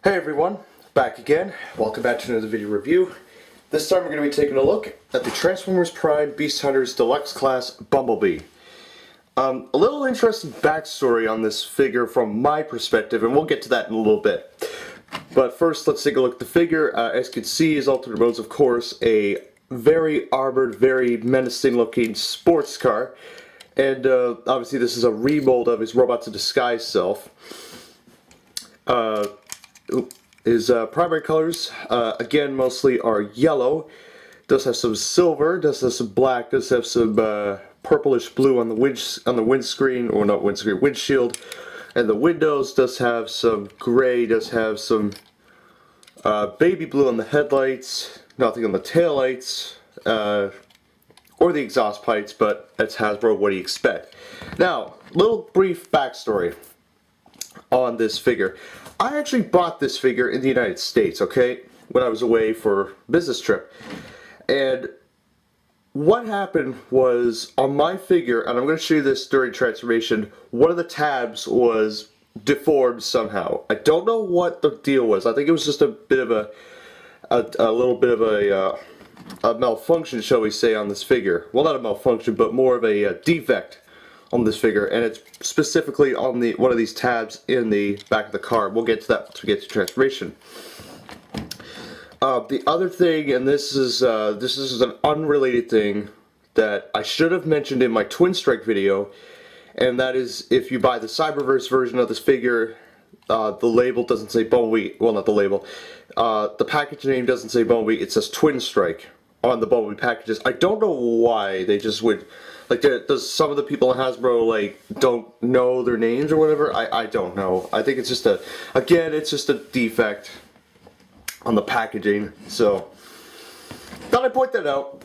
Hey everyone, back again. Welcome back to another video review. This time we're going to be taking a look at the Transformers Prime Beast Hunters Deluxe Class Bumblebee. A little interesting backstory on this figure from my perspective, and we'll get to that in a little bit. But first, let's take a look at the figure. As you can see, his alternate modes, of course, a very armored, very menacing looking sports car. And obviously this is a remold of his Robots in Disguise self. His primary colors, again, mostly are yellow. Does have some silver, does have some black, does have some purplish blue on the windscreen, or not windscreen, windshield, and the windows. Does have some gray, does have some baby blue on the headlights, nothing on the taillights, or the exhaust pipes, but that's Hasbro, what do you expect? Now, little brief backstory on this figure. I actually bought this figure in the United States, okay, when I was away for a business trip. And what happened was, on my figure, and I'm going to show you this during transformation, one of the tabs was deformed somehow. I don't know what the deal was. I think it was just a bit of a little bit of a malfunction, shall we say, on this figure. Well, not a malfunction, but more of a defect on this figure, and it's specifically on the one of these tabs in the back of the car. We'll get to that once we get to transformation. The other thing, and this is an unrelated thing that I should have mentioned in my Twin Strike video, and that is if you buy the Cyberverse version of this figure, the label doesn't say Bumblebee. Well, not the label. The package name doesn't say Bumblebee. It says Twin Strike on the Bumblebee packages. I don't know why they just would. Like, does some of the people in Hasbro, like, don't know their names or whatever? I don't know. I think it's just again, it's just a defect on the packaging. So, thought I'd point that out,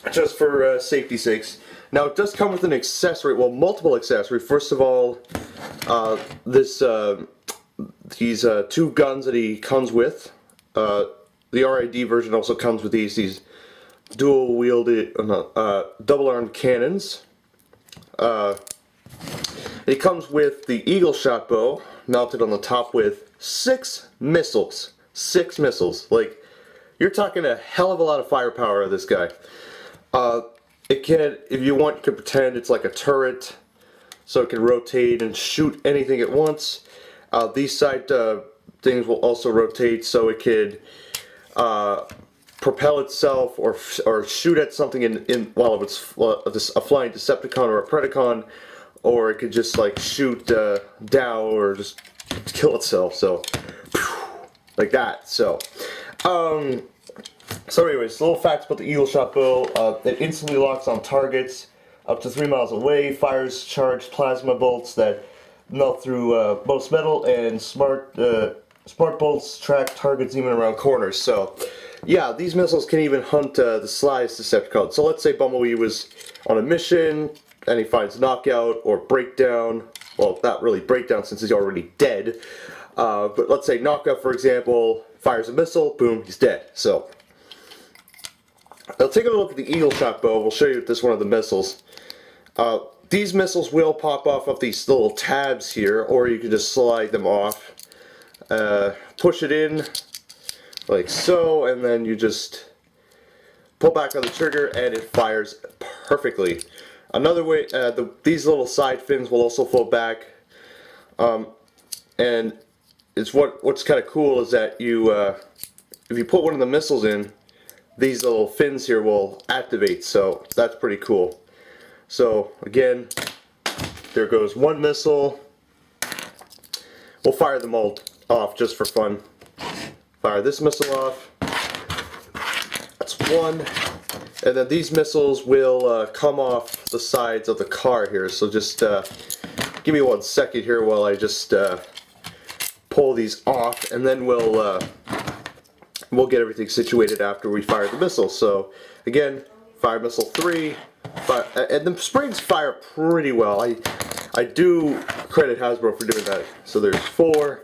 just for safety's sakes. Now, it does come with an accessory, well, multiple accessories. First of all, these two guns that he comes with. The RID version also comes with these dual wielded, double-armed cannons. It comes with the Eagle Shot bow mounted on the top with 6 missiles. 6 missiles. Like, you're talking a hell of a lot of firepower of this guy. It can, if you want, you can pretend it's like a turret, so it can rotate and shoot anything at once. These side things will also rotate, so it could propel itself or shoot at something while it's a flying Decepticon or a Predacon, or it could just like shoot down or just kill itself. So like that. So anyways, little facts about the Eagle Shot bow. It instantly locks on targets up to 3 miles away, fires charged plasma bolts that melt through most metal, and smart bolts track targets even around corners. So yeah, these missiles can even hunt the slyest Decepticon. So let's say Bumblebee was on a mission and he finds Knockout or Breakdown. Well, not really Breakdown since he's already dead. But let's say Knockout, for example, fires a missile, boom, he's dead. So now take a look at the Eagle Shot bow. We'll show you this one of the missiles. These missiles will pop off of these little tabs here, or you can just slide them off. Push it in like so, and then you just pull back on the trigger and it fires perfectly. Another way, these little side fins will also fold back, and it's what's kind of cool is that you if you put one of the missiles in, these little fins here will activate, so that's pretty cool. So again, there goes one missile. We'll fire them all off just for fun. Fire this missile off. That's one. And then these missiles will come off the sides of the car here. So just give me 1 second here while I just pull these off, and then we'll get everything situated after we fire the missiles. So again, fire missile 3. And the springs fire pretty well. I do credit Hasbro for doing that. So there's 4.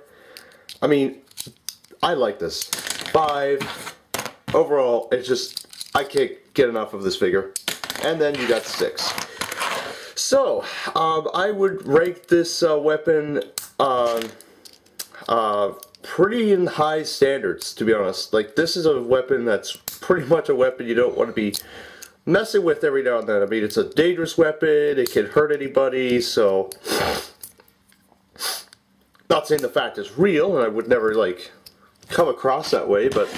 I mean, I like this. 5. Overall, it's just, I can't get enough of this figure. And then you got 6. So, I would rank this weapon pretty in high standards, to be honest. Like, this is a weapon that's pretty much a weapon you don't want to be messing with every now and then. I mean, it's a dangerous weapon, it can hurt anybody, so... Not saying the fact is real, and I would never, like, come across that way, but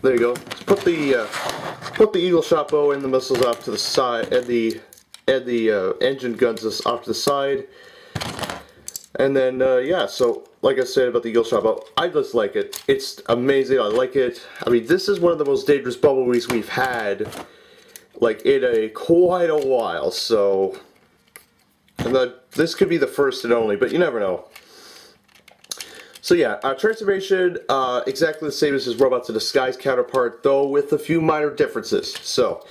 there you go. Let's put the eagle shot bow and the missiles off to the side, and the engine guns off to the side. And then, yeah, so, like I said about the eagle shot bow, I just like it. It's amazing, I like it. I mean, this is one of the most dangerous bumblebees we've had, like, in quite a while, so... And this could be the first and only, but you never know. So yeah, transformation, exactly the same as his Robots in Disguise counterpart, though with a few minor differences. So,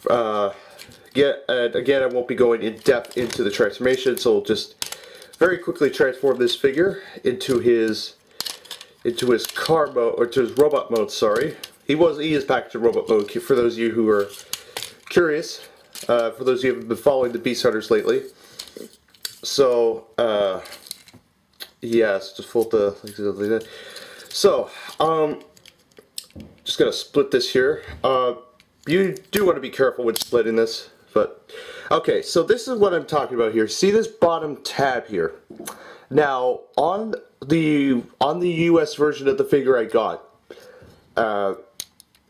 again, I won't be going in depth into the transformation, so we'll just very quickly transform this figure into his car mode, or to his robot mode. Sorry, he is packaged in robot mode. For those of you who are curious, for those of you who have been following the Beast Hunters lately. So, yes, just fold the like that. So, just gonna split this here. You do want to be careful when splitting this, but okay. So this is what I'm talking about here. See this bottom tab here? Now on the US version of the figure I got,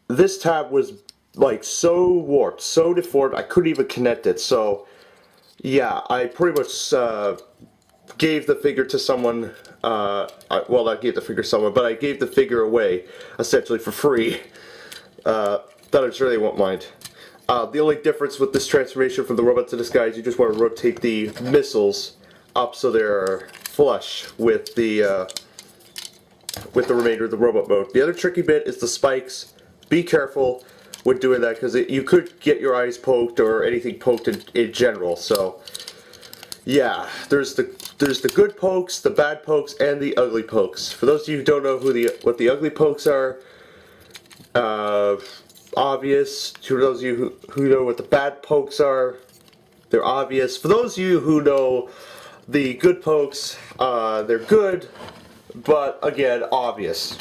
this tab was like so warped, so deformed, I couldn't even connect it. So yeah, I pretty much gave the figure to someone, well, not gave the figure to someone, but I gave the figure away, essentially for free. That I'm sure they won't mind. The only difference with this transformation from the Robots in Disguise, you just want to rotate the missiles up so they're flush with the remainder of the robot mode. The other tricky bit is the spikes. Be careful when doing that, because you could get your eyes poked or anything poked in general. So yeah, there's the good pokes, the bad pokes, and the ugly pokes. For those of you who don't know what the ugly pokes are, obvious. To those of you who know what the bad pokes are, they're obvious. For those of you who know the good pokes, they're good, but again, obvious.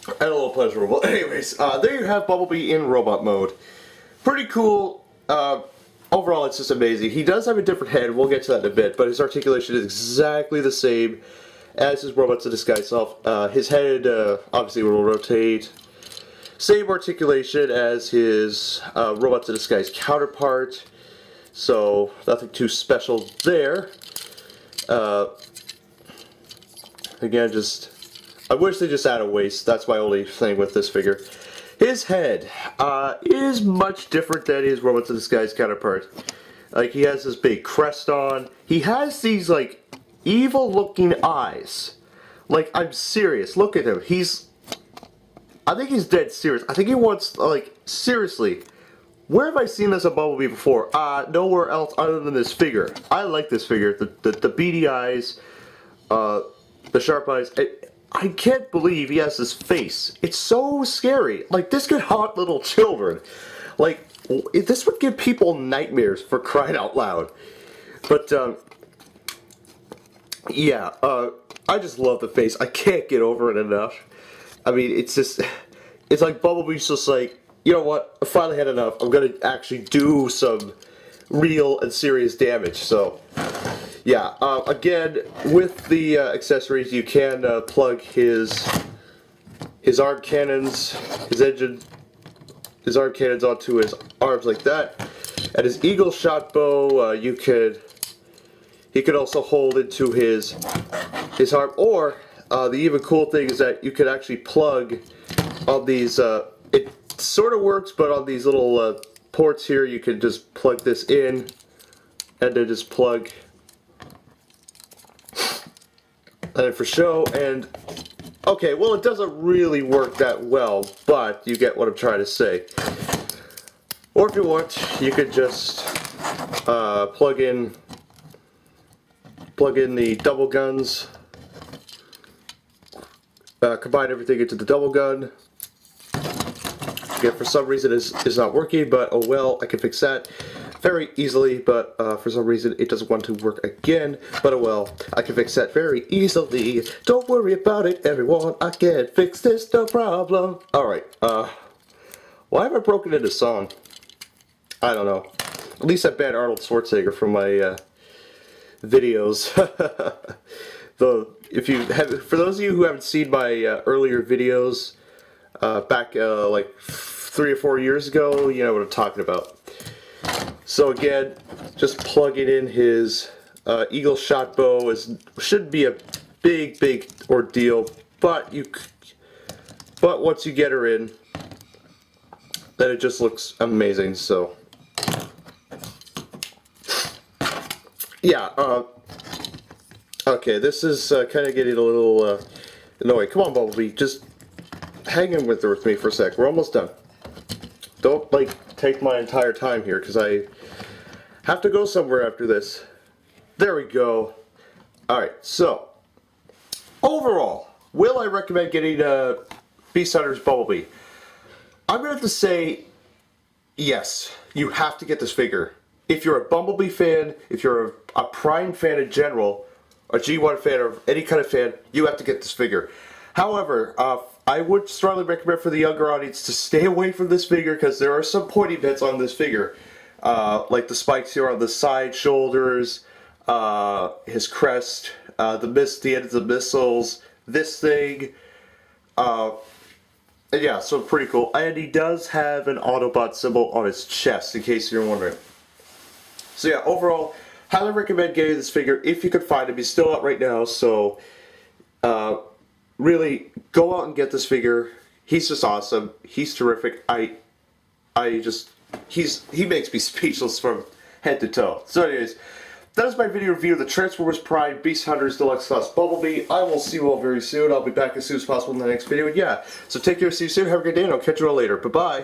And a little pleasurable. Anyways, there you have Bumblebee in robot mode. Pretty cool. Overall, it's just amazing. He does have a different head, we'll get to that in a bit, but his articulation is exactly the same as his Robots in Disguise self. His head obviously will rotate. Same articulation as his Robots in Disguise counterpart, so nothing too special there. Again, I wish they just added a waist. That's my only thing with this figure. His head is much different than his Robots in Disguise counterpart. Like, he has this big crest on. He has these, like, evil-looking eyes. Like, I'm serious. Look at him. I think he's dead serious. I think he wants, like, seriously. Where have I seen this on Bumblebee before? Nowhere else other than this figure. I like this figure. The beady eyes, the sharp eyes. I can't believe he has this face. It's so scary. Like, this could haunt little children. Like, this would give people nightmares, for crying out loud. But, yeah, I just love the face. I can't get over it enough. I mean, it's like Bumblebee's just like, you know what, I finally had enough. I'm gonna actually do some real and serious damage. So, yeah, again, with the accessories, you can plug his arm cannons, his arm cannons onto his arms like that. And his eagle shot bow, he could also hold into his arm. Or the even cool thing is that you could actually plug on these. It sort of works, but on these little ports here, you can just plug this in, and then just plug. And for show, and okay, well, it doesn't really work that well, but you get what I'm trying to say. Or if you want, you could just plug in the double guns, combine everything into the double gun. Again, for some reason it's not working, but oh well, I can fix that. very easily, but for some reason it doesn't want to work again. But oh well, I can fix that very easily. Don't worry about it, everyone. I can fix this, no problem. Alright, why have I broken into song? I don't know. At least I banned Arnold Schwarzenegger from my videos. If you have, for those of you who haven't seen my earlier videos back like 3 or 4 years ago, you know what I'm talking about. So again, just plugging in his eagle shot bow shouldn't be a big ordeal, but once you get her in, then it just looks amazing. So yeah, okay, this is kind of getting a little annoying. Come on, Bumblebee, just hang in with me for a sec. We're almost done. Don't, like, take my entire time here, because I have to go somewhere after this. There we go. Alright, so, overall, will I recommend getting Beast Hunter's Bumblebee? I'm going to have to say, yes, you have to get this figure. If you're a Bumblebee fan, if you're a Prime fan in general, a G1 fan, or any kind of fan, you have to get this figure. However, I would strongly recommend for the younger audience to stay away from this figure because there are some pointy bits on this figure. Like the spikes here on the side shoulders, his crest, the end of the missiles, this thing. Yeah, so pretty cool. And he does have an Autobot symbol on his chest, in case you're wondering. So yeah, overall, highly recommend getting this figure if you could find him. He's still out right now, so really go out and get this figure. He's just awesome. He's terrific. He makes me speechless from head to toe. So anyways, that is my video review of the Transformers Prime Beast Hunters Deluxe Class Bumblebee. I will see you all very soon. I'll be back as soon as possible in the next video. And yeah, so take care, see you soon, have a good day, and I'll catch you all later. Bye-bye.